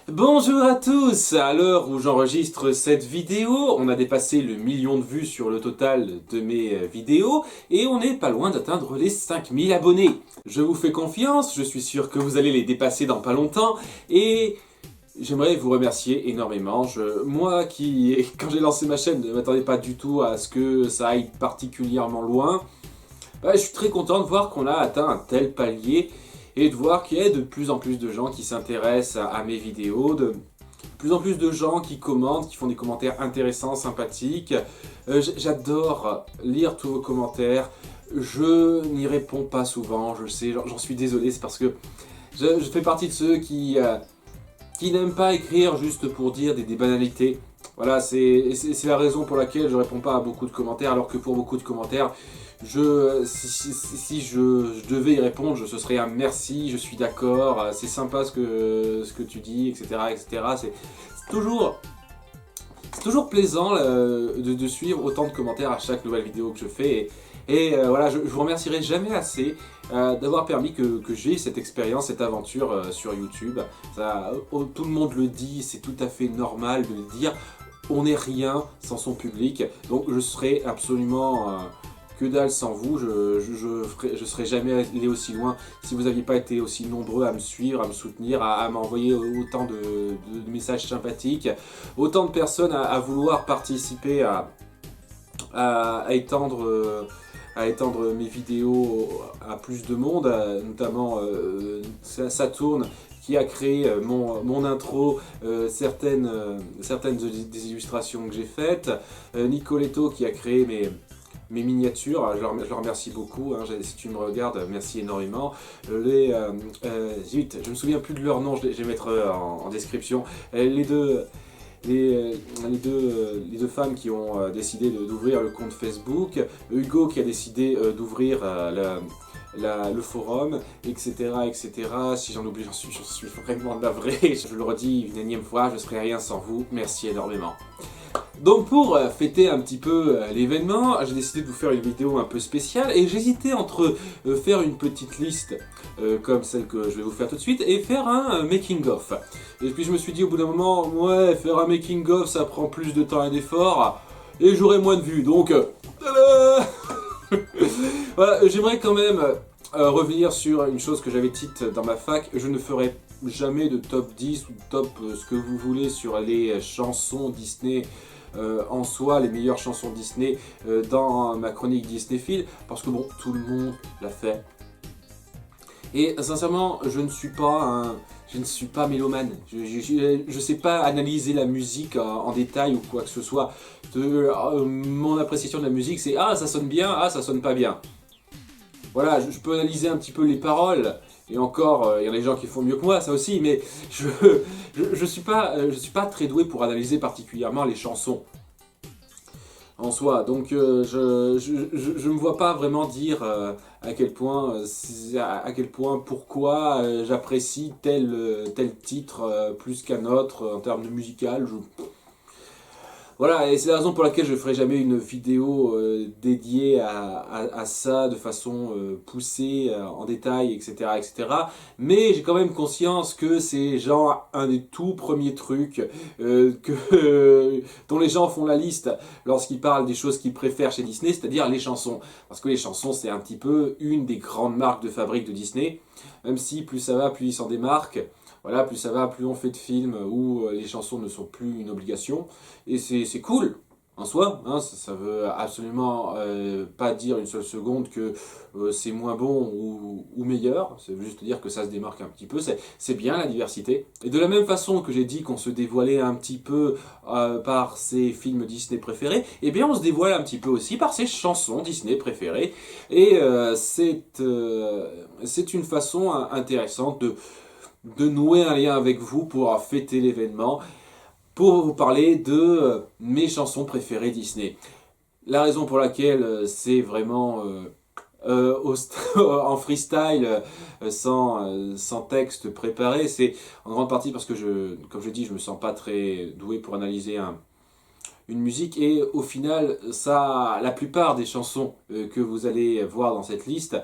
Bonjour à tous! À l'heure où j'enregistre cette vidéo, on a dépassé le million de vues sur le total de mes vidéos et on n'est pas loin d'atteindre les 5000 abonnés. Je vous fais confiance, je suis sûr que vous allez les dépasser dans pas longtemps et j'aimerais vous remercier énormément. Moi qui, quand j'ai lancé ma chaîne, ne m'attendais pas du tout à ce que ça aille particulièrement loin. Je suis très content de voir qu'on a atteint un tel palier et de voir qu'il y a de plus en plus de gens qui s'intéressent à mes vidéos, de plus en plus de gens qui commentent, qui font des commentaires intéressants, sympathiques. J'adore lire tous vos commentaires. Je n'y réponds pas souvent, je sais, j'en suis désolé, c'est parce que je fais partie de ceux qui n'aiment pas écrire juste pour dire des banalités. Voilà, c'est la raison pour laquelle je réponds pas à beaucoup de commentaires, alors que pour beaucoup de commentaires, si je devais y répondre, ce serait un merci, je suis d'accord, c'est sympa ce que tu dis, etc. etc. C'est toujours plaisant de suivre autant de commentaires à chaque nouvelle vidéo que je fais. Voilà, je vous remercierai jamais assez d'avoir permis que j'ai cette expérience, cette aventure sur YouTube. Tout le monde le dit, c'est tout à fait normal de le dire. On n'est rien sans son public, donc je serai absolument que dalle sans vous. Je serais jamais allé aussi loin si vous n'aviez pas été aussi nombreux à me suivre, à me soutenir, à m'envoyer autant de messages sympathiques, autant de personnes à vouloir participer à étendre mes vidéos à plus de monde, notamment Saturne qui a créé mon intro, certaines des illustrations que j'ai faites, Nicoletto qui a créé mes miniatures, je le remercie beaucoup, hein, si tu me regardes, merci énormément. Zut, je me souviens plus de leur nom, je vais mettre en description. Les deux femmes qui ont décidé d'ouvrir le compte Facebook, Hugo qui a décidé d'ouvrir le forum, etc. etc. Si j'en oublie, j'en suis vraiment navré. Je le redis une énième fois, je ne serais rien sans vous. Merci énormément. Donc pour fêter un petit peu l'événement, j'ai décidé de vous faire une vidéo un peu spéciale et j'hésitais entre faire une petite liste comme celle que je vais vous faire tout de suite et faire un making of. Et puis je me suis dit au bout d'un moment, ouais, faire un making of ça prend plus de temps et d'efforts et j'aurai moins de vues. Donc tada. Voilà, j'aimerais quand même revenir sur une chose que j'avais dite dans ma fac. Je ne ferai jamais de top 10 ou top ce que vous voulez sur les chansons Disney en soi, les meilleures chansons Disney dans ma chronique Disneyphile, parce que bon, tout le monde l'a fait. Et sincèrement, je ne suis pas mélomane. Je sais pas analyser la musique en détail ou quoi que ce soit. Mon appréciation de la musique, c'est ah ça sonne bien, ah ça sonne pas bien. Voilà, je peux analyser un petit peu les paroles, et encore, il y a des gens qui font mieux que moi, ça aussi, mais je suis pas très doué pour analyser particulièrement les chansons en soi. Donc je me vois pas vraiment dire à quel point, pourquoi j'apprécie tel titre plus qu'un autre en termes de musical. Voilà, et c'est la raison pour laquelle je ne ferai jamais une vidéo dédiée à ça de façon poussée, en détail, etc. etc. Mais j'ai quand même conscience que c'est genre un des tout premiers trucs dont les gens font la liste lorsqu'ils parlent des choses qu'ils préfèrent chez Disney, c'est-à-dire les chansons. Parce que les chansons, c'est un petit peu une des grandes marques de fabrique de Disney, même si plus ça va, plus ils s'en démarquent. Voilà, plus ça va, plus on fait de films où les chansons ne sont plus une obligation. Et c'est cool, en soi. Hein, ça veut absolument pas dire une seule seconde que c'est moins bon ou meilleur. C'est juste dire que ça se démarque un petit peu. C'est bien la diversité. Et de la même façon que j'ai dit qu'on se dévoilait un petit peu par ses films Disney préférés, eh bien on se dévoile un petit peu aussi par ses chansons Disney préférées. Et c'est une façon intéressante de nouer un lien avec vous pour fêter l'événement, pour vous parler de mes chansons préférées Disney. La raison pour laquelle c'est vraiment en freestyle, sans texte préparé, c'est en grande partie parce que, comme je dis, je me sens pas très doué pour analyser une musique, et au final, la plupart des chansons que vous allez voir dans cette liste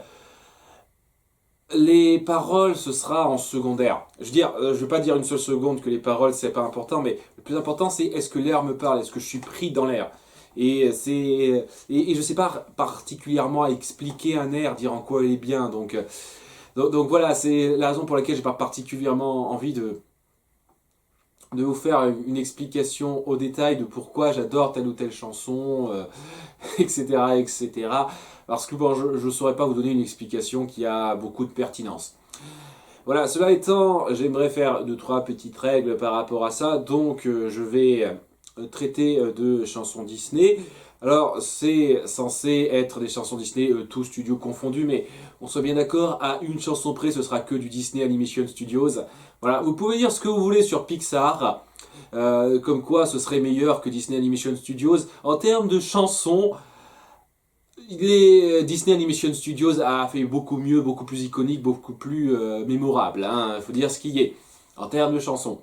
Les paroles, ce sera en secondaire. Je veux dire, je vais pas dire une seule seconde que les paroles, c'est pas important, mais le plus important, c'est est-ce que l'air me parle, est-ce que je suis pris dans l'air. Et je sais pas particulièrement à expliquer un air, dire en quoi il est bien. Donc voilà, c'est la raison pour laquelle j'ai pas particulièrement envie de vous faire une explication au détail de pourquoi j'adore telle ou telle chanson, etc., etc. Parce que bon, je ne saurais pas vous donner une explication qui a beaucoup de pertinence. Voilà, cela étant, j'aimerais faire 2-3 petites règles par rapport à ça. Donc, je vais traiter de chansons Disney. Alors, c'est censé être des chansons Disney, tous studios confondus, mais on soit bien d'accord, à une chanson près, ce sera que du Disney Animation Studios. Voilà, vous pouvez dire ce que vous voulez sur Pixar, comme quoi ce serait meilleur que Disney Animation Studios. En termes de chansons, les Disney Animation Studios a fait beaucoup mieux, beaucoup plus iconique, beaucoup plus mémorable. Il faut dire ce qu'il y est. En termes de chansons.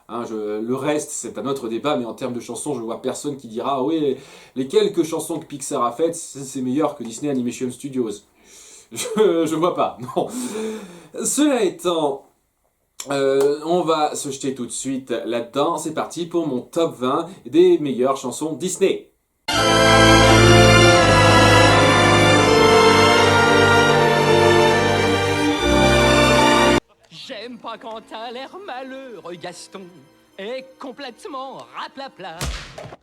Le reste, c'est un autre débat, mais en termes de chansons, je vois personne qui dira oui, les quelques chansons que Pixar a faites, c'est meilleur que Disney Animation Studios. Je vois pas, non. Cela étant, on va se jeter tout de suite là-dedans. C'est parti pour mon top 20 des meilleures chansons Disney. J'aime pas quand t'as l'air malheureux, Gaston, est complètement raplapla.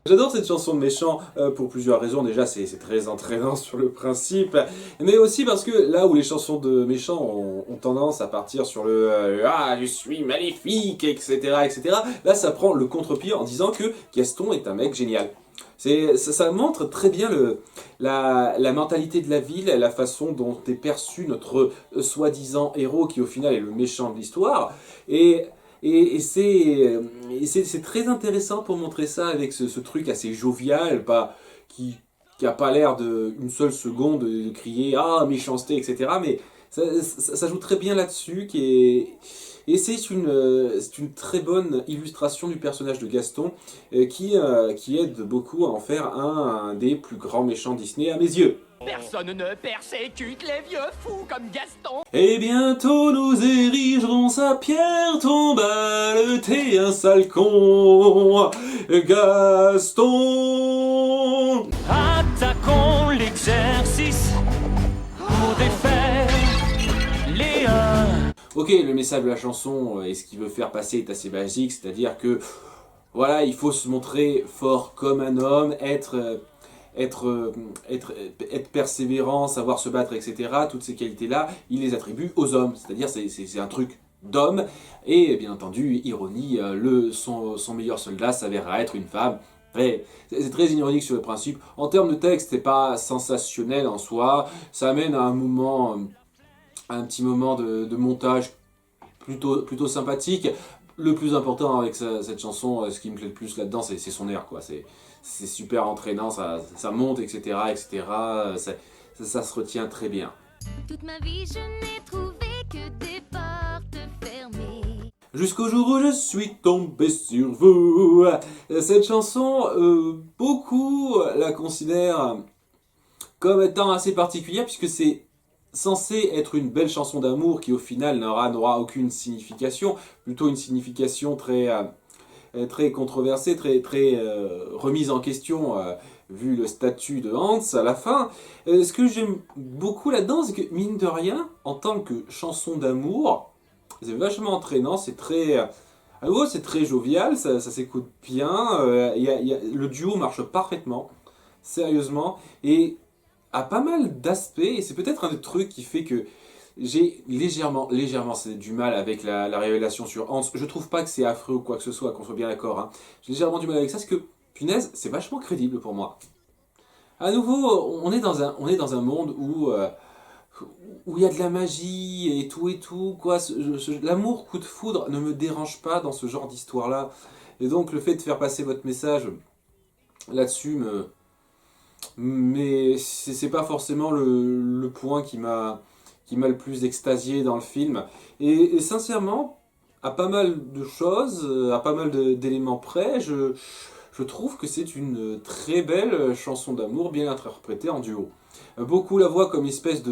J'adore cette chanson de méchant pour plusieurs raisons. Déjà, c'est très entraînant sur le principe, mais aussi parce que là où les chansons de méchants ont tendance à partir sur le ah, je suis maléfique, etc., etc., là, ça prend le contre-pied en disant que Gaston est un mec génial. Ça montre très bien la mentalité de la ville, la façon dont est perçu notre soi-disant héros qui au final est le méchant de l'histoire. Et c'est très intéressant pour montrer ça avec ce truc assez jovial, qui a pas l'air de une seule seconde de crier ah méchanceté, etc. Mais ça joue très bien là-dessus, et c'est une très bonne illustration du personnage de Gaston qui aide beaucoup à en faire un des plus grands méchants Disney à mes yeux. Personne ne persécute les vieux fous comme Gaston. Et bientôt nous érigerons sa pierre tombale, t'es un sale con, Gaston. Attaquons l'exercice pour défaire les Ok, le message de la chanson et ce qu'il veut faire passer est assez basique, c'est-à-dire que voilà, il faut se montrer fort comme un homme, être persévérant, savoir se battre, etc. Toutes ces qualités-là, il les attribue aux hommes. C'est-à-dire, c'est un truc d'homme. Et bien entendu, ironie, son meilleur soldat s'avérera être une femme. C'est très ironique sur le principe. En termes de texte, c'est pas sensationnel en soi. Ça amène à un petit moment de montage plutôt sympathique. Le plus important avec cette chanson, ce qui me plaît le plus là-dedans, c'est son air, quoi. C'est super entraînant, ça monte, etc., etc. Ça se retient très bien. Toute ma vie, je n'ai trouvé que des portes fermées. Jusqu'au jour où je suis tombé sur vous. Cette chanson, beaucoup la considèrent comme étant assez particulière, puisque c'est censé être une belle chanson d'amour qui au final n'aura aucune signification, plutôt une signification très controversée, très remise en question, vu le statut de Hans à la fin. Ce que j'aime beaucoup là-dedans, c'est que mine de rien, en tant que chanson d'amour, c'est vachement entraînant, c'est très jovial, ça s'écoute bien, le duo marche parfaitement, sérieusement, et a pas mal d'aspects, et c'est peut-être un des trucs qui fait que j'ai légèrement du mal avec la révélation sur Hans. Je trouve pas que c'est affreux ou quoi que ce soit, qu'on soit bien d'accord. Hein. J'ai légèrement du mal avec ça, parce que, punaise, c'est vachement crédible pour moi. À nouveau, on est dans un monde où il y a de la magie et tout, quoi. L'amour coup de foudre ne me dérange pas dans ce genre d'histoire-là. Et donc, le fait de faire passer votre message là-dessus mais c'est pas forcément le point qui m'a le plus extasié dans le film. Et sincèrement, à pas mal de choses, à pas mal d'éléments près, je trouve que c'est une très belle chanson d'amour bien interprétée en duo. Beaucoup la voient comme une espèce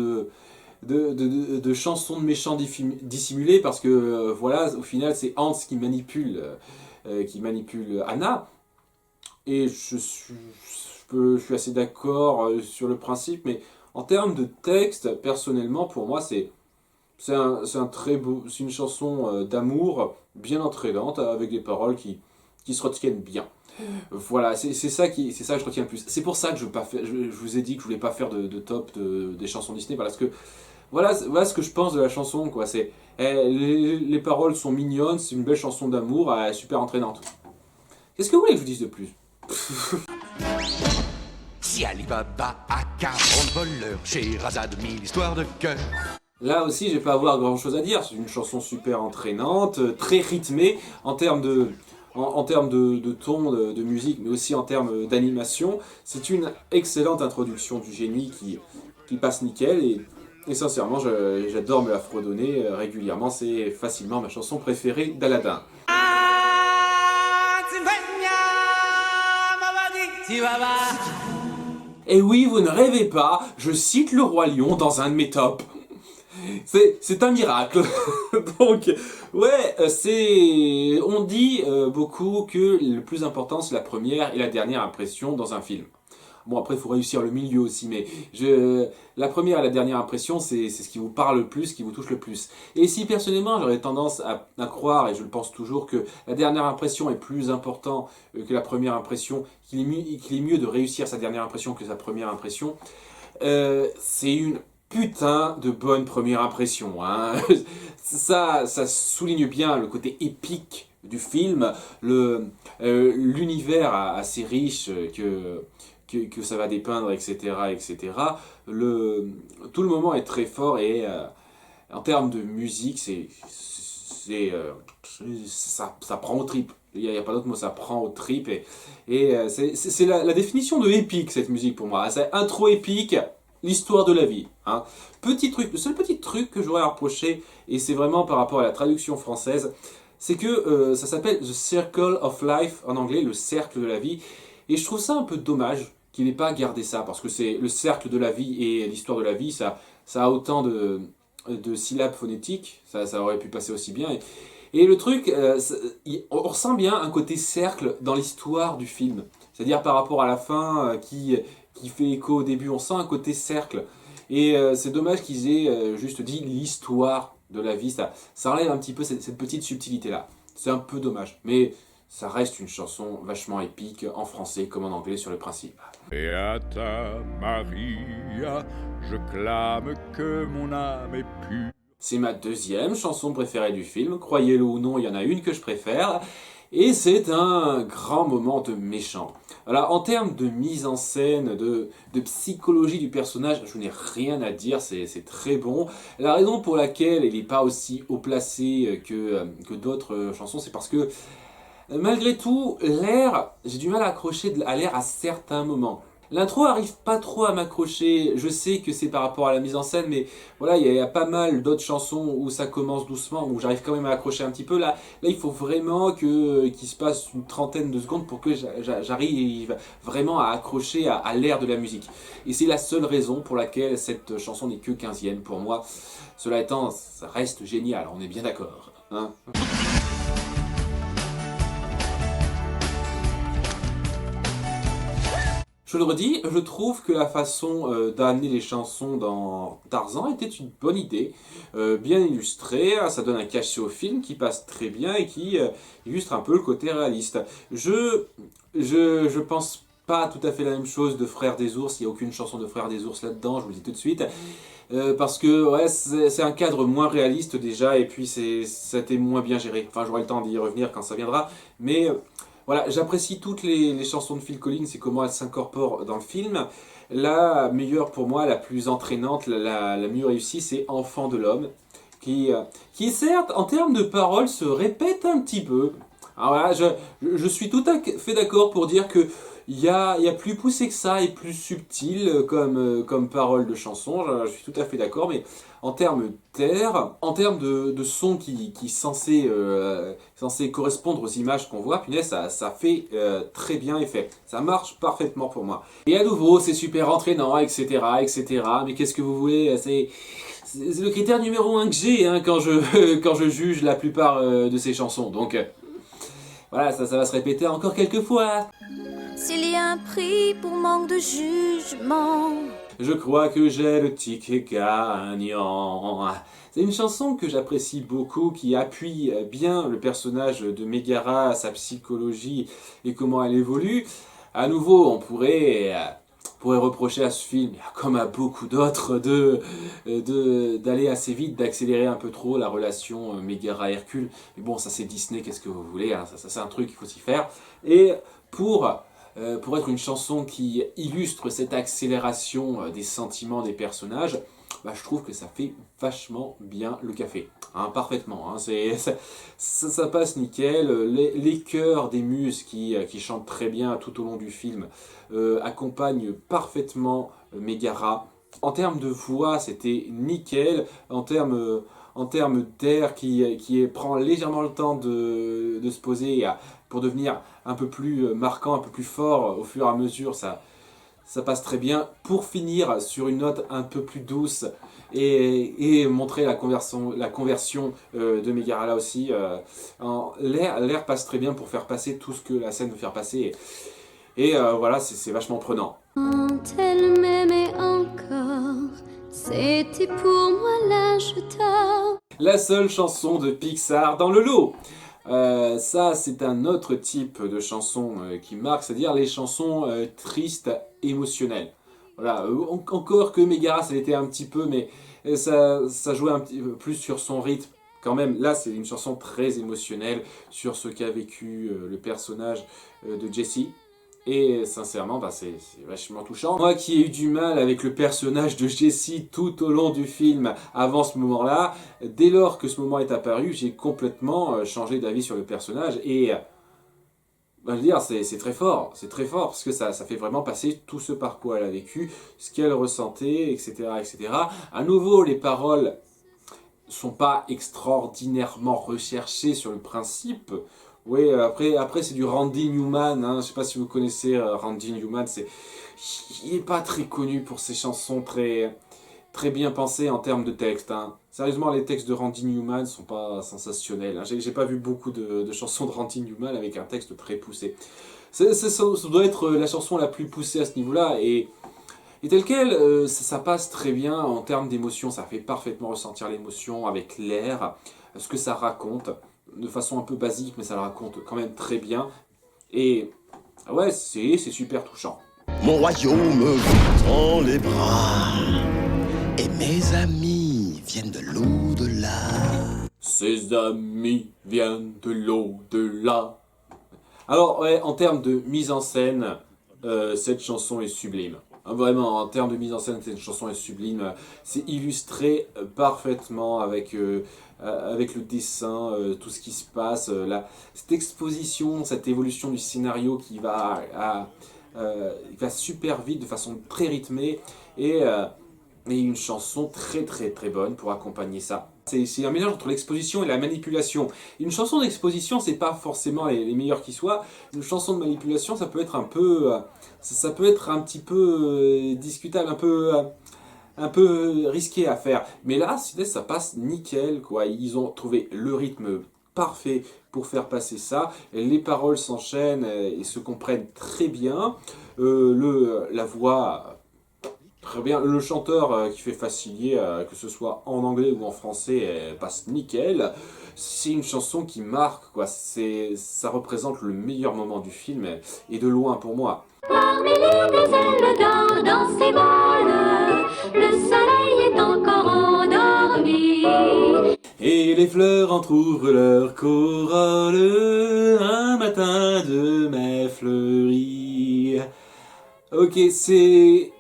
de chansons de méchants dissimulées, parce que voilà, au final c'est Hans qui manipule Anna, et je suis assez d'accord sur le principe, mais en termes de texte, personnellement pour moi c'est une chanson d'amour bien entraînante, avec des paroles qui se retiennent bien. Voilà, c'est ça que je retiens le plus. C'est pour ça que je vous ai dit que je voulais pas faire de top des chansons Disney, parce que voilà ce que je pense de la chanson, quoi. Les paroles sont mignonnes, c'est une belle chanson d'amour, super entraînante. Qu'est-ce que vous voulez que je vous dise de plus? Si Ali Baba a 40 voleurs, Scheherazade 1000 histoires de cœur. Là aussi, je vais pas avoir grand chose à dire. C'est une chanson super entraînante, très rythmée en termes de ton, de musique, mais aussi en termes d'animation. C'est une excellente introduction du génie qui passe nickel, et sincèrement, j'adore me la fredonner régulièrement. C'est facilement ma chanson préférée d'Aladin. Et oui, vous ne rêvez pas, je cite le Roi Lion dans un de mes tops. C'est un miracle. Donc, ouais, on dit beaucoup que le plus important, c'est la première et la dernière impression dans un film. Bon, après, il faut réussir le milieu aussi, mais la première et la dernière impression, c'est ce qui vous parle le plus, ce qui vous touche le plus. Et si, personnellement, j'aurais tendance à croire, et je le pense toujours, que la dernière impression est plus importante que la première impression, qu'il est mieux de réussir sa dernière impression que sa première impression, c'est une putain de bonne première impression, hein. Ça souligne bien le côté épique du film, l'univers assez riche que ça va dépeindre, etc., etc. Tout le moment est très fort, et en termes de musique, ça prend aux tripes. Il n'y a pas d'autre mot, ça prend aux tripes, et c'est la définition de épique, cette musique pour moi. C'est intro épique, l'histoire de la vie, hein. Le seul petit truc que j'aurais à reprocher, et c'est vraiment par rapport à la traduction française, c'est que ça s'appelle The Circle of Life en anglais, le cercle de la vie, et je trouve ça un peu dommage qu'il n'ait pas gardé ça, parce que c'est le cercle de la vie et l'histoire de la vie, ça a autant de syllabes phonétiques, ça aurait pu passer aussi bien. Et le truc, on ressent bien un côté cercle dans l'histoire du film, c'est-à-dire par rapport à la fin qui fait écho au début, on sent un côté cercle. Et c'est dommage qu'ils aient juste dit l'histoire de la vie, ça enlève un petit peu cette petite subtilité-là. C'est un peu dommage, mais ça reste une chanson vachement épique, en français comme en anglais sur le principe. Beata Maria, je clame que mon âme est pure. C'est ma deuxième chanson préférée du film, croyez-le ou non, il y en a une que je préfère, et c'est un grand moment de méchant. Alors, en termes de mise en scène, de psychologie du personnage, je n'ai rien à dire, c'est très bon. La raison pour laquelle il n'est pas aussi haut placé que d'autres chansons, c'est parce que malgré tout, j'ai du mal à accrocher à l'air à certains moments. L'intro arrive pas trop à m'accrocher, je sais que c'est par rapport à la mise en scène, mais voilà, il y a pas mal d'autres chansons où ça commence doucement, où j'arrive quand même à accrocher un petit peu. Là il faut vraiment qu'il se passe une trentaine de secondes pour que j'arrive vraiment à accrocher à l'air de la musique. Et c'est la seule raison pour laquelle cette chanson n'est que 15e pour moi. Cela étant, ça reste génial, on est bien d'accord, hein. Je le redis, je trouve que la façon d'amener les chansons dans Tarzan était une bonne idée, bien illustrée, ça donne un cachet au film qui passe très bien et qui illustre un peu le côté réaliste. Je pense pas tout à fait la même chose de Frères des Ours, il n'y a aucune chanson de Frères des Ours là-dedans, je vous le dis tout de suite, parce que ouais, c'est un cadre moins réaliste déjà, et puis ça a été moins bien géré. Enfin, j'aurai le temps d'y revenir quand ça viendra, mais... Voilà, j'apprécie toutes les chansons de Phil Collins et comment elles s'incorporent dans le film. La meilleure pour moi, la plus entraînante, la mieux réussie, c'est Enfant de l'homme, qui certes, en termes de paroles, se répète un petit peu. Alors voilà, je suis tout à fait d'accord pour dire que il y a plus poussé que ça et plus subtil comme parole de chanson, je suis tout à fait d'accord, mais en termes d'air, en termes de son qui est censé correspondre aux images qu'on voit, punaise, ça fait très bien effet. Ça marche parfaitement pour moi. Et à nouveau, c'est super entraînant, etc., etc., mais qu'est-ce que vous voulez, c'est le critère numéro 1 que j'ai hein, quand je juge la plupart de ces chansons, donc... voilà, ça va se répéter encore quelques fois. S'il y a un prix pour manque de jugement, Je crois que j'ai le ticket gagnant. C'est une chanson que j'apprécie beaucoup, qui appuie bien le personnage de Megara, sa psychologie et comment elle évolue. À nouveau, on pourrait reprocher à ce film, comme à beaucoup d'autres, d'aller assez vite, d'accélérer un peu trop la relation Megara-Hercule. Mais bon, ça c'est Disney, qu'est-ce que vous voulez, hein, ça c'est un truc qu'il faut s'y faire. Et pour être une chanson qui illustre cette accélération des sentiments des personnages, bah, je trouve que ça fait vachement bien le café. Hein, parfaitement. Hein, ça passe nickel. Les chœurs des muses qui chantent très bien tout au long du film accompagnent parfaitement Megara. En termes de voix, c'était nickel. En termes d'air qui prend légèrement le temps de se poser pour devenir un peu plus marquant, un peu plus fort au fur et à mesure, ça passe très bien. Pour finir sur une note un peu plus douce et montrer la conversion de Megara là aussi, l'air passe très bien pour faire passer tout ce que la scène veut faire passer. Et voilà, c'est vachement prenant. quand elle m'aimait encore, c'était pour moi l'âge d'or. La seule chanson de Pixar dans le lot. Ça, c'est un autre type de chanson qui marque, c'est-à-dire les chansons tristes, émotionnelles. Voilà, encore que Megara, ça l'était un petit peu, mais ça jouait un petit peu plus sur son rythme. Quand même, là, c'est une chanson très émotionnelle sur ce qu'a vécu le personnage de Jessie. Et sincèrement, bah, c'est vachement touchant. Moi qui ai eu du mal avec le personnage de Jessie tout au long du film avant ce moment-là, dès lors que ce moment est apparu, j'ai complètement changé d'avis sur le personnage. Et bah, je veux dire, c'est très fort, parce que ça fait vraiment passer tout ce par quoi elle a vécu, ce qu'elle ressentait, etc., etc. À nouveau, les paroles sont pas extraordinairement recherchées sur le principe. Oui, après c'est du Randy Newman, hein. Je sais pas si vous connaissez Randy Newman, il est pas très connu pour ses chansons très bien pensées en termes de texte. Hein. Sérieusement, les textes de Randy Newman sont pas sensationnels. Hein. J'ai pas vu beaucoup de chansons de Randy Newman avec un texte très poussé. Ça doit être la chanson la plus poussée à ce niveau-là, et tel quel, ça passe très bien en termes d'émotion, ça fait parfaitement ressentir l'émotion avec l'air, ce que ça raconte. De façon un peu basique, mais ça le raconte quand même très bien. Et ouais, c'est super touchant. Mon royaume vit dans les bras, et mes amis viennent de l'au-delà. Ses amis viennent de l'au-delà. Alors ouais, en termes de mise en scène, cette chanson est sublime. Vraiment, en termes de mise en scène, cette chanson est sublime. C'est illustré parfaitement avec le dessin, tout ce qui se passe, cette exposition, cette évolution du scénario qui va super vite, de façon très rythmée, et une chanson très très très bonne pour accompagner ça. C'est un mélange entre l'exposition et la manipulation. Une chanson d'exposition, c'est pas forcément les meilleures qui soient. Une chanson de manipulation, ça peut être un petit peu discutable, un peu risqué à faire. Mais là, ça passe nickel, quoi. Ils ont trouvé le rythme parfait pour faire passer ça. Les paroles s'enchaînent et se comprennent très bien. La voix... Très bien, le chanteur qui fait Facilier, que ce soit en anglais ou en français, passe nickel. C'est une chanson qui marque, quoi. Ça représente le meilleur moment du film, et de loin pour moi. Parmi les gazelles d'or dans ses vols, le soleil est encore endormi. Et les fleurs entr'ouvrent leur corolle, un matin de mai fleuri. Ok, c'est...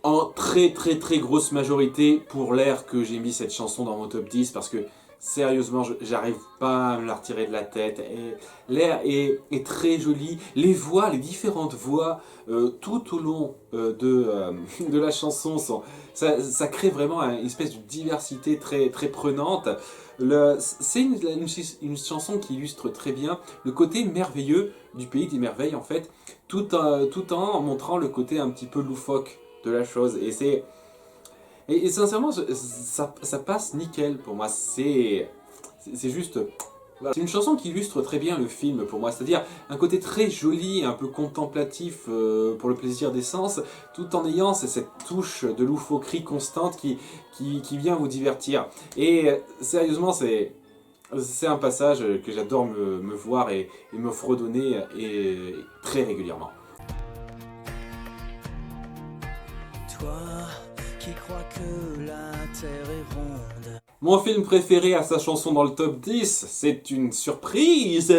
en très très très grosse majorité pour l'air que j'ai mis cette chanson dans mon top 10, parce que sérieusement, j'arrive pas à me la retirer de la tête. L'air est très joli. Les voix, les différentes voix tout au long de la chanson, ça crée vraiment une espèce de diversité très, très prenante. C'est une chanson qui illustre très bien le côté merveilleux du pays des merveilles, en fait, tout en montrant le côté un petit peu loufoque de la chose. Et sincèrement, ça passe nickel pour moi. C'est juste... Voilà. C'est une chanson qui illustre très bien le film pour moi, c'est-à-dire un côté très joli, un peu contemplatif pour le plaisir des sens, tout en ayant cette touche de loufoquerie constante qui vient vous divertir. Et sérieusement, c'est un passage que j'adore me voir et me fredonner très régulièrement. Toi qui crois que la terre est ronde. Mon film préféré a sa chanson dans le top 10, c'est une surprise.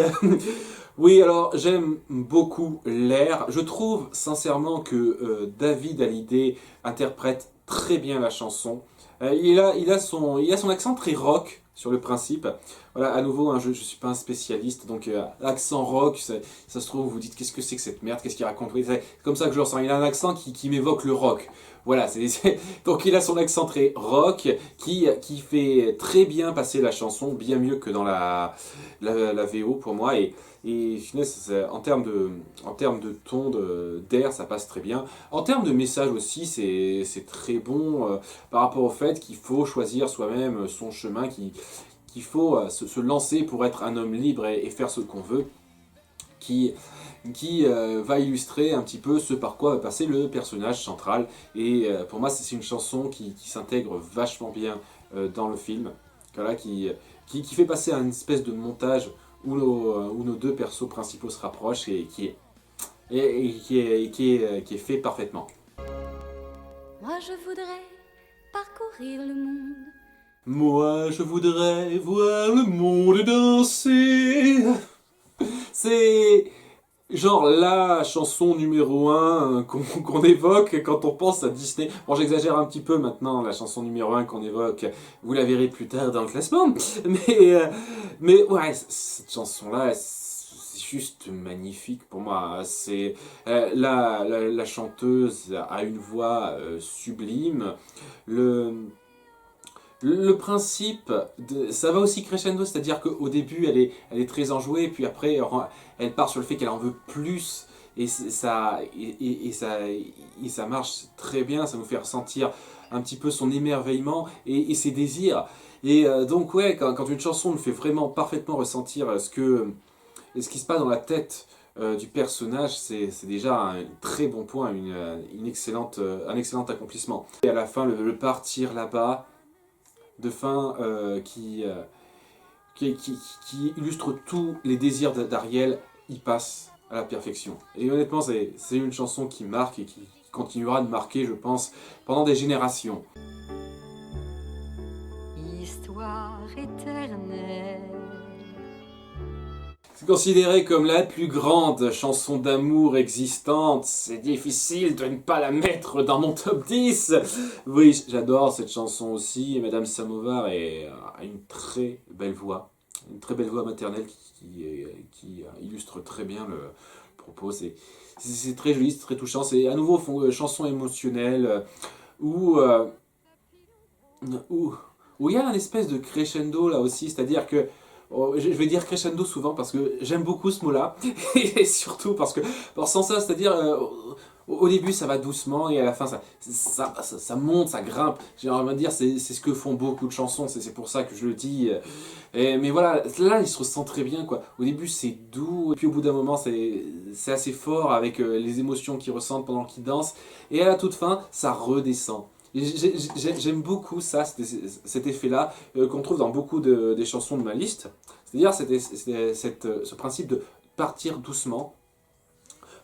Oui, alors j'aime beaucoup l'air. Je trouve sincèrement que David Hallyday interprète très bien la chanson. Il a son accent très rock sur le principe. Voilà, à nouveau, hein, je ne suis pas un spécialiste, donc accent rock, ça se trouve, vous vous dites qu'est-ce que c'est que cette merde, qu'est-ce qu'il raconte. Oui, c'est comme ça que je le ressens. Il a un accent qui m'évoque le rock. Voilà, donc il a son accent très rock qui fait très bien passer la chanson, bien mieux que dans la VO pour moi. Et en termes de ton, d'air, ça passe très bien. En termes de message aussi, c'est très bon par rapport au fait qu'il faut choisir soi-même son chemin, qu'il faut se lancer pour être un homme libre et faire ce qu'on veut, qui va illustrer un petit peu ce par quoi va passer le personnage central. Et pour moi, c'est une chanson qui s'intègre vachement bien dans le film, voilà, qui fait passer à une espèce de montage où nos deux persos principaux se rapprochent et qui est fait parfaitement. Moi je voudrais parcourir le monde. Moi je voudrais voir le monde danser. C'est genre la chanson numéro 1 qu'on évoque quand on pense à Disney. Bon, j'exagère un petit peu maintenant, la chanson numéro 1 qu'on évoque, vous la verrez plus tard dans le classement. Mais ouais, cette chanson-là, c'est juste magnifique pour moi. C'est la chanteuse a une voix sublime. Le principe, ça va aussi crescendo, c'est-à-dire qu'au début elle est très enjouée, puis après elle part sur le fait qu'elle en veut plus, et ça marche très bien, ça nous fait ressentir un petit peu son émerveillement et ses désirs. Et donc ouais, quand une chanson nous fait vraiment parfaitement ressentir ce qui se passe dans la tête du personnage, c'est déjà un très bon point, un excellent accomplissement. Et à la fin, le partir là-bas, de fin qui illustre tous les désirs d'Ariel, il passe à la perfection. Et honnêtement, c'est une chanson qui marque et qui continuera de marquer, je pense, pendant des générations. Histoire éternelle. C'est considéré comme la plus grande chanson d'amour existante. C'est difficile de ne pas la mettre dans mon top 10. Oui, j'adore cette chanson aussi. Et Madame Samovar a une très belle voix. Une très belle voix maternelle qui illustre très bien le propos. C'est très joli, c'est très touchant. C'est à nouveau une chanson émotionnelle où il y a un espèce de crescendo là aussi. C'est-à-dire que je vais dire crescendo souvent parce que j'aime beaucoup ce mot-là, et surtout parce que sans ça, c'est-à-dire au début ça va doucement et à la fin ça monte, ça grimpe. J'ai envie de dire, c'est ce que font beaucoup de chansons, c'est pour ça que je le dis. Mais voilà, là il se ressent très bien, quoi. Au début c'est doux, et puis au bout d'un moment c'est assez fort avec les émotions qu'ils ressentent pendant qu'ils dansent, et à la toute fin ça redescend. J'aime beaucoup ça, cet effet-là, qu'on trouve dans beaucoup des chansons de ma liste. C'est-à-dire ce principe de partir doucement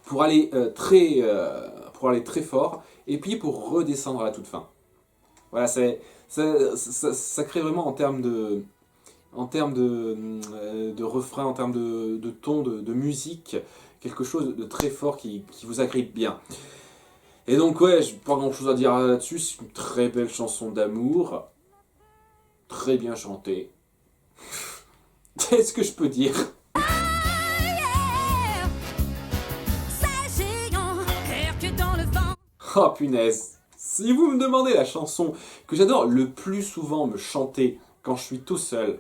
pour aller très fort, et puis pour redescendre à la toute fin. Voilà, ça crée vraiment en termes de refrain, en termes de ton, de musique, quelque chose de très fort qui vous agrippe bien. Et donc ouais, j'ai pas grand chose à dire là-dessus, c'est une très belle chanson d'amour, très bien chantée, Qu'est-ce que je peux dire? Oh punaise! Si vous me demandez la chanson que j'adore le plus souvent me chanter quand je suis tout seul,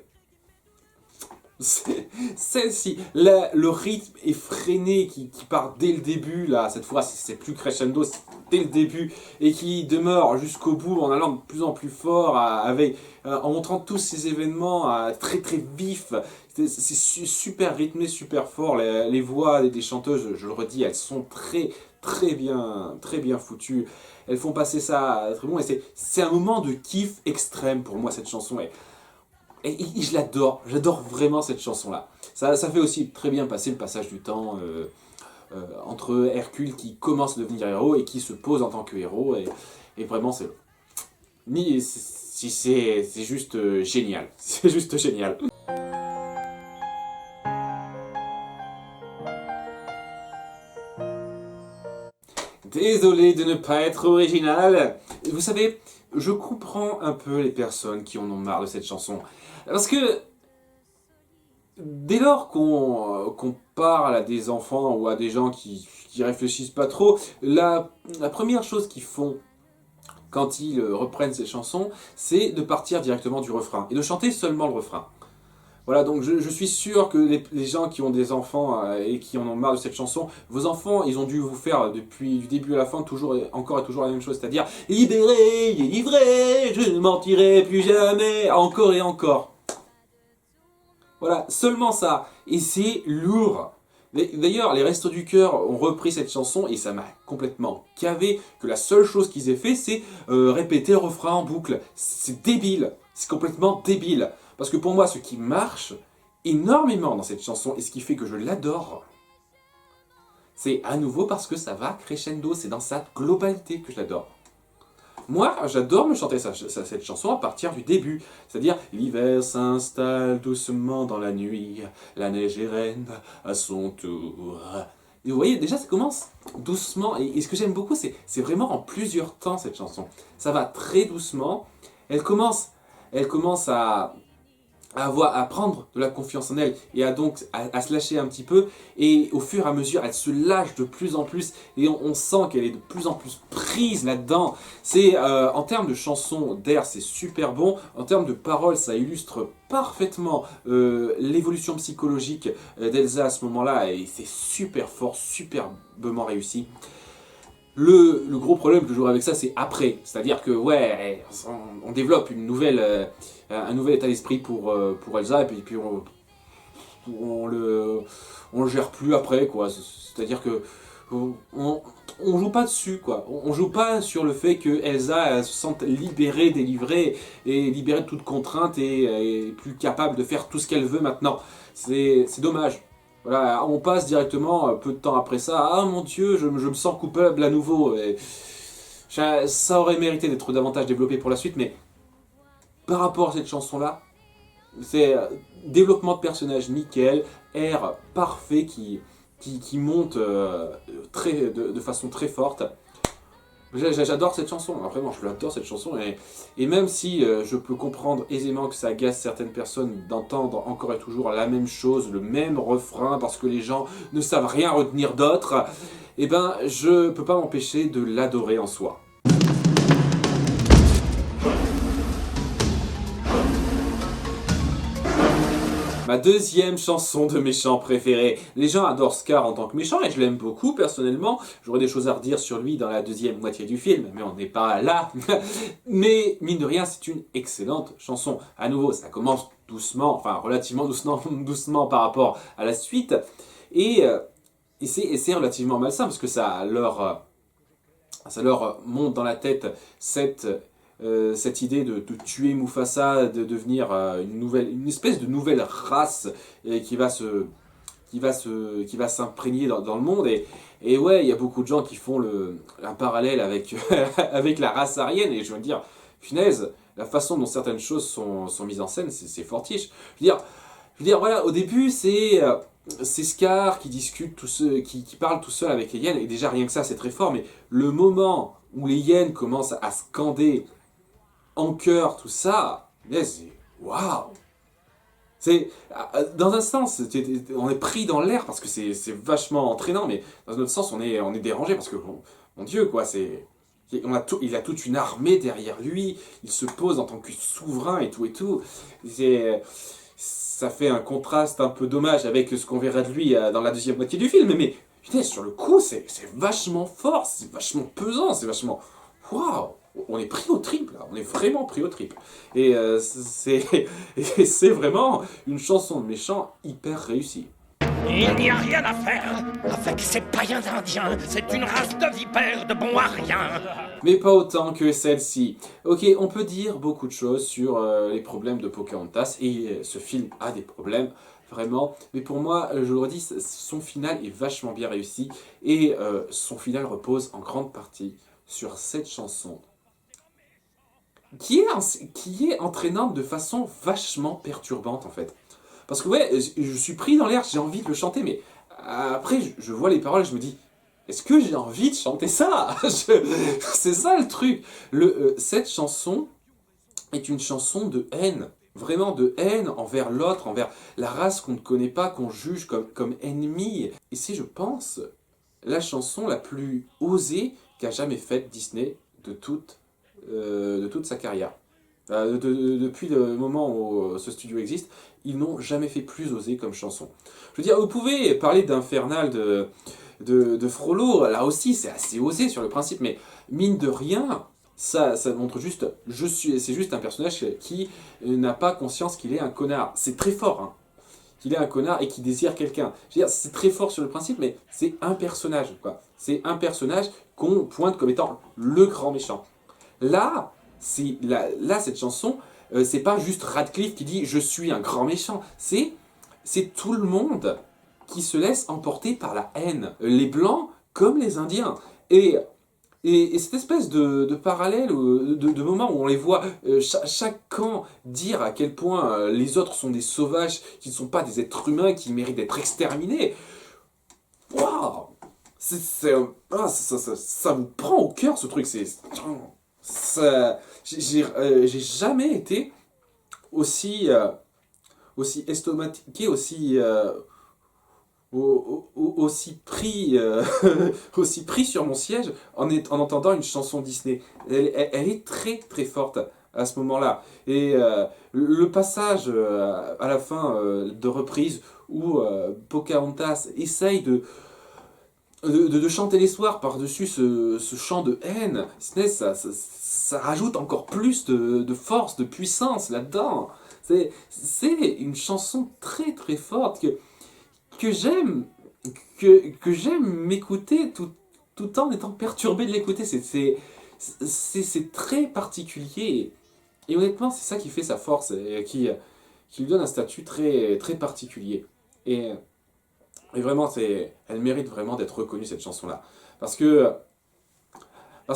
c'est celle-ci. Le rythme effréné qui part dès le début, là, cette fois c'est plus crescendo, c'est dès le début, et qui demeure jusqu'au bout en allant de plus en plus fort, en montrant tous ces événements très très vifs. C'est super rythmé, super fort. Les voix des chanteuses, je le redis, elles sont très bien foutues. Elles font passer ça très bon, et c'est un moment de kiff extrême pour moi, cette chanson. Et je j'adore vraiment cette chanson-là. Ça fait aussi très bien passer le passage du temps entre Hercule qui commence à devenir héros et qui se pose en tant que héros. Et vraiment, c'est juste génial. C'est juste génial. Désolé de ne pas être original. Vous savez, je comprends un peu les personnes qui en ont marre de cette chanson. Parce que dès lors qu'on parle à des enfants ou à des gens qui réfléchissent pas trop, la première chose qu'ils font quand ils reprennent ces chansons, c'est de partir directement du refrain et de chanter seulement le refrain. Voilà, donc je suis sûr que les gens qui ont des enfants et qui en ont marre de cette chanson, vos enfants, ils ont dû vous faire depuis du début à la fin encore et toujours la même chose, c'est-à-dire « Libéré, délivré, je ne mentirai plus jamais », encore et encore. Voilà, seulement ça, et c'est lourd. D'ailleurs, les Restos du Cœur ont repris cette chanson et ça m'a complètement cavé que la seule chose qu'ils aient fait, c'est répéter le refrain en boucle. C'est débile, c'est complètement débile. Parce que pour moi, ce qui marche énormément dans cette chanson, et ce qui fait que je l'adore, c'est à nouveau parce que ça va crescendo, c'est dans sa globalité que je l'adore. Moi, j'adore me chanter cette chanson à partir du début. C'est-à-dire, l'hiver s'installe doucement dans la nuit, la neige est reine à son tour. Et vous voyez, déjà, ça commence doucement, et ce que j'aime beaucoup, c'est vraiment en plusieurs temps, cette chanson. Ça va très doucement, elle commence à prendre de la confiance en elle et à se lâcher un petit peu, et au fur et à mesure elle se lâche de plus en plus et on sent qu'elle est de plus en plus prise là-dedans. C'est en termes de chansons, d'air, c'est super bon. En termes de paroles, ça illustre parfaitement l'évolution psychologique d'Elsa à ce moment-là, et c'est super fort, superbement réussi. Le gros problème que j'aurai avec ça, c'est après. C'est-à-dire que, ouais, on développe un nouvel état d'esprit pour Elsa, et puis on le gère plus après, quoi. C'est-à-dire que on joue pas dessus, quoi. On joue pas sur le fait que Elsa se sente libérée, délivrée, et libérée de toute contrainte, et plus capable de faire tout ce qu'elle veut maintenant. C'est dommage. Voilà, on passe directement, peu de temps après ça, ah mon Dieu, je me sens coupable à nouveau. Et ça aurait mérité d'être davantage développé pour la suite, mais par rapport à cette chanson-là, c'est développement de personnage nickel, air parfait qui monte de façon très forte. J'adore cette chanson, vraiment, je l'adore cette chanson, et même si je peux comprendre aisément que ça agace certaines personnes d'entendre encore et toujours la même chose, le même refrain, parce que les gens ne savent rien retenir d'autre, eh ben je peux pas m'empêcher de l'adorer en soi. Ma deuxième chanson de méchant préférée. Les gens adorent Scar en tant que méchant et je l'aime beaucoup personnellement. J'aurais des choses à redire sur lui dans la deuxième moitié du film, mais on n'est pas là. Mais mine de rien, c'est une excellente chanson. À nouveau, ça commence doucement, enfin relativement doucement par rapport à la suite. Et c'est relativement malsain parce que ça leur monte dans la tête cette idée de tuer Mufasa, de devenir une espèce de nouvelle race qui va s'imprégner dans le monde. Et ouais, il y a beaucoup de gens qui font un parallèle avec, avec la race aryenne, et je veux dire, punaise, la façon dont certaines choses sont mises en scène, c'est fortiche. Je veux dire, voilà, au début, c'est Scar qui discute, qui parle tout seul avec les hyènes, et déjà rien que ça, c'est très fort, mais le moment où les hyènes commencent à scander en chœur tout ça, mais c'est waouh! Dans un sens, on est pris dans l'air parce que c'est vachement entraînant, mais dans un autre sens, on est dérangé parce que, mon Dieu, quoi, il a toute une armée derrière lui, il se pose en tant que souverain et tout et tout. Ça fait un contraste un peu dommage avec ce qu'on verra de lui dans la deuxième moitié du film, mais putain, sur le coup, c'est vachement fort, c'est vachement pesant, c'est vachement... Waouh! On est pris au triple, là. On est vraiment pris au triple. Et c'est vraiment une chanson de méchant hyper réussie. Il n'y a rien à faire avec ces païens indiens. C'est une race de vipères de bon à rien. Mais pas autant que celle-ci. Ok, on peut dire beaucoup de choses sur les problèmes de Pocahontas, et ce film a des problèmes, vraiment. Mais pour moi, je le redis, son final est vachement bien réussi, et son final repose en grande partie sur cette chanson, qui est entraînante de façon vachement perturbante, en fait. Parce que ouais, je suis pris dans l'air, j'ai envie de le chanter, mais après, je vois les paroles et je me dis, est-ce que j'ai envie de chanter ça? C'est ça le truc. Cette chanson est une chanson de haine, vraiment de haine envers l'autre, envers la race qu'on ne connaît pas, qu'on juge comme ennemie. Et c'est, je pense, la chanson la plus osée qu'a jamais faite Disney de toute sa carrière. Depuis le moment où ce studio existe, ils n'ont jamais fait plus osé comme chanson. Je veux dire, vous pouvez parler d'Infernal de Frollo, là aussi c'est assez osé sur le principe, mais mine de rien, ça montre juste, c'est juste un personnage qui n'a pas conscience qu'il est un connard. C'est très fort, hein, qu'il est un connard et qu'il désire quelqu'un. Je veux dire, c'est très fort sur le principe, mais c'est un personnage, quoi. C'est un personnage qu'on pointe comme étant le grand méchant. Là, cette chanson, c'est pas juste Radcliffe qui dit « je suis un grand méchant », c'est tout le monde qui se laisse emporter par la haine, les Blancs comme les Indiens. Et cette espèce de parallèle, de moment où on les voit chaque camp dire à quel point les autres sont des sauvages, qui ne sont pas des êtres humains, qui méritent d'être exterminés, waouh, ça vous prend au cœur, ce truc. J'ai jamais été aussi estomaqué, aussi pris aussi pris sur mon siège en entendant une chanson Disney. Elle est très très forte à ce moment-là. Et le passage à la fin de reprise où Pocahontas essaye de chanter les soirs par-dessus ce chant de haine, ça rajoute encore plus de force, de puissance là-dedans. C'est une chanson très très forte que j'aime m'écouter tout en étant perturbé de l'écouter. C'est très particulier. Et honnêtement, c'est ça qui fait sa force et qui lui donne un statut très, très particulier. Et vraiment, elle mérite vraiment d'être reconnue, cette chanson-là. Parce que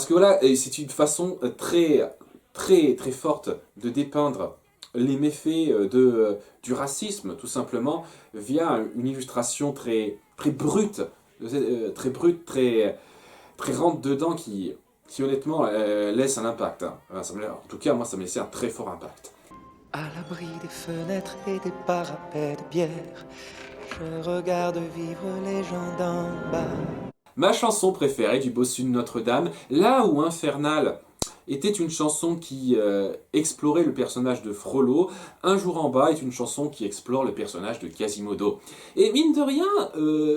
voilà, c'est une façon très, très, très forte de dépeindre les méfaits du racisme, tout simplement, via une illustration très, très brute, très rentre-dedans, qui honnêtement laisse un impact. En tout cas, moi, ça m'a laissé un très fort impact. À l'abri des fenêtres et des parapets de bière, je regarde vivre les gens d'en bas. Ma chanson préférée du Bossu de Notre-Dame, là où Infernal était une chanson qui explorait le personnage de Frollo, Un jour en bas est une chanson qui explore le personnage de Quasimodo. Et mine de rien,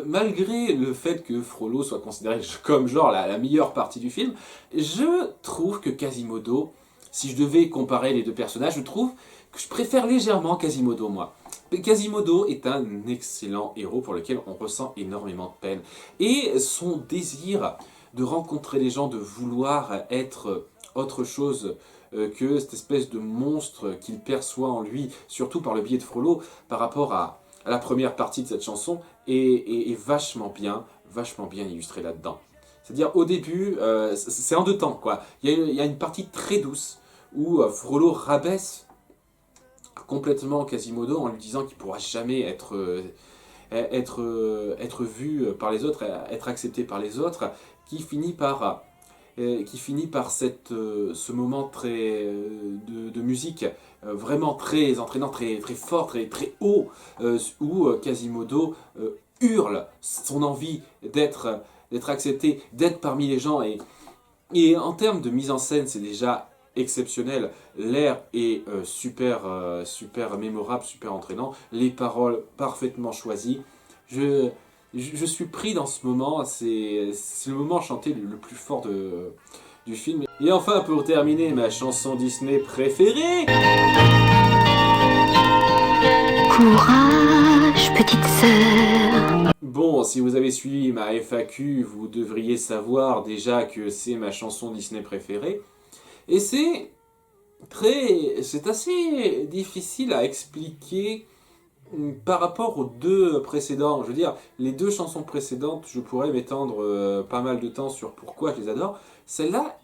malgré le fait que Frollo soit considéré comme genre la meilleure partie du film, je trouve que Quasimodo, si je devais comparer les deux personnages, je trouve que je préfère légèrement Quasimodo, moi. Quasimodo est un excellent héros pour lequel on ressent énormément de peine. Et son désir de rencontrer les gens, de vouloir être autre chose que cette espèce de monstre qu'il perçoit en lui, surtout par le biais de Frollo, par rapport à la première partie de cette chanson, est vachement bien illustré là-dedans. C'est-à-dire, au début, c'est en deux temps, quoi. Il y a une partie très douce où Frollo rabaisse complètement Quasimodo en lui disant qu'il ne pourra jamais être vu par les autres, être accepté par les autres, qui finit par qui finit par ce moment très de musique vraiment très entraînant, très, très fort, très, très haut, où Quasimodo hurle son envie d'être accepté, d'être parmi les gens. Et en termes de mise en scène, c'est déjà exceptionnel. L'air est super mémorable, super entraînant. Les paroles parfaitement choisies. Je suis pris dans ce moment. C'est le moment chanté le plus fort du film. Et enfin, pour terminer, ma chanson Disney préférée. Courage, petite sœur. Bon, si vous avez suivi ma FAQ, vous devriez savoir déjà que c'est ma chanson Disney préférée. Et c'est assez difficile à expliquer par rapport aux deux précédents. Je veux dire, les deux chansons précédentes, je pourrais m'étendre pas mal de temps sur pourquoi je les adore. Celle-là,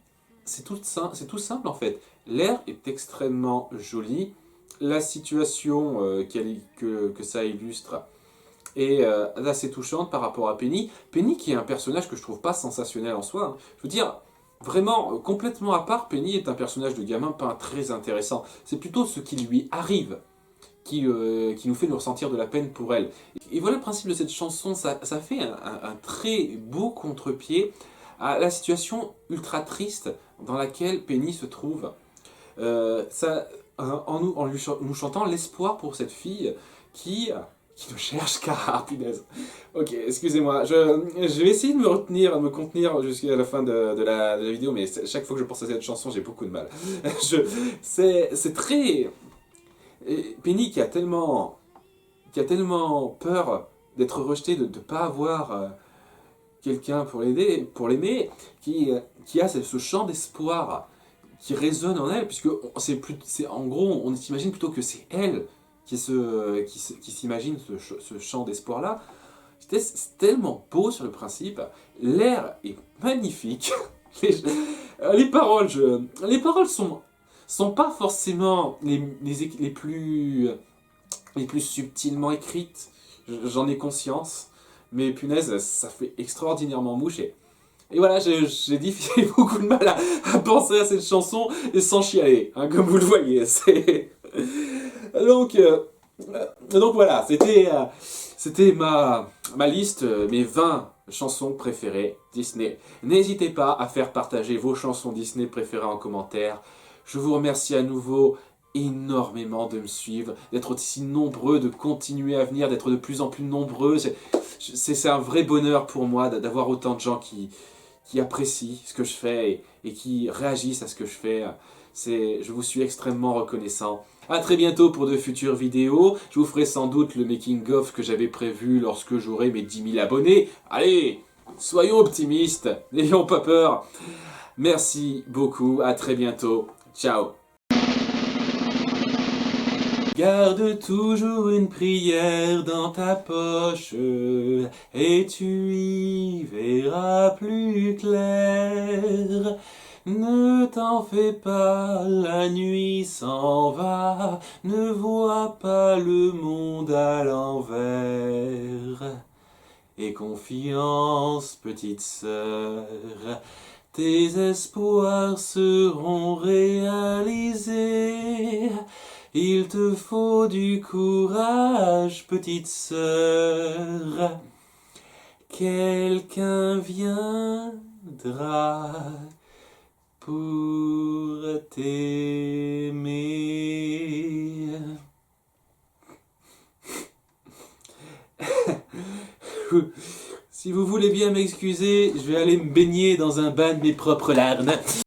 c'est tout simple en fait. L'air est extrêmement joli. La situation que ça illustre est assez touchante par rapport à Penny. Penny qui est un personnage que je trouve pas sensationnel en soi. Hein. Je veux dire, vraiment, complètement à part, Penny est un personnage de gamin pas très intéressant. C'est plutôt ce qui lui arrive qui nous fait nous ressentir de la peine pour elle. Et voilà le principe de cette chanson, ça fait un très beau contre-pied à la situation ultra triste dans laquelle Penny se trouve. En nous chantant l'espoir pour cette fille qui nous cherche, car punaise. Ok, excusez-moi, je vais essayer de me contenir jusqu'à la fin de la vidéo, mais chaque fois que je pense à cette chanson, j'ai beaucoup de mal. C'est très... Penny qui a tellement peur d'être rejetée, de ne pas avoir quelqu'un pour l'aimer, qui a ce chant d'espoir qui résonne en elle, puisque en gros, on s'imagine plutôt que c'est elle qui s'imagine ce chant d'espoir-là. C'est tellement beau sur le principe, l'air est magnifique, les paroles sont pas forcément les plus subtilement écrites, j'en ai conscience, mais punaise, ça fait extraordinairement mouche. Et voilà, j'ai beaucoup de mal à penser à cette chanson et sans chialer, hein, comme vous le voyez. Donc voilà, c'était ma liste, mes 20 chansons préférées Disney. N'hésitez pas à faire partager vos chansons Disney préférées en commentaire. Je vous remercie à nouveau énormément de me suivre, d'être aussi nombreux, de continuer à venir, d'être de plus en plus nombreux. C'est un vrai bonheur pour moi d'avoir autant de gens qui apprécient ce que je fais et qui réagissent à ce que je fais. Je vous suis extrêmement reconnaissant. A très bientôt pour de futures vidéos. Je vous ferai sans doute le making-of que j'avais prévu lorsque j'aurai mes 10 000 abonnés. Allez, soyons optimistes, n'ayons pas peur. Merci beaucoup, à très bientôt. Ciao. Garde toujours une prière dans ta poche, et tu y verras plus clair. Ne t'en fais pas, la nuit s'en va, ne vois pas le monde à l'envers. Et confiance, petite sœur, tes espoirs seront réalisés. Il te faut du courage, petite sœur. Quelqu'un viendra pour t'aimer. Si vous voulez bien m'excuser, je vais aller me baigner dans un bain de mes propres larmes.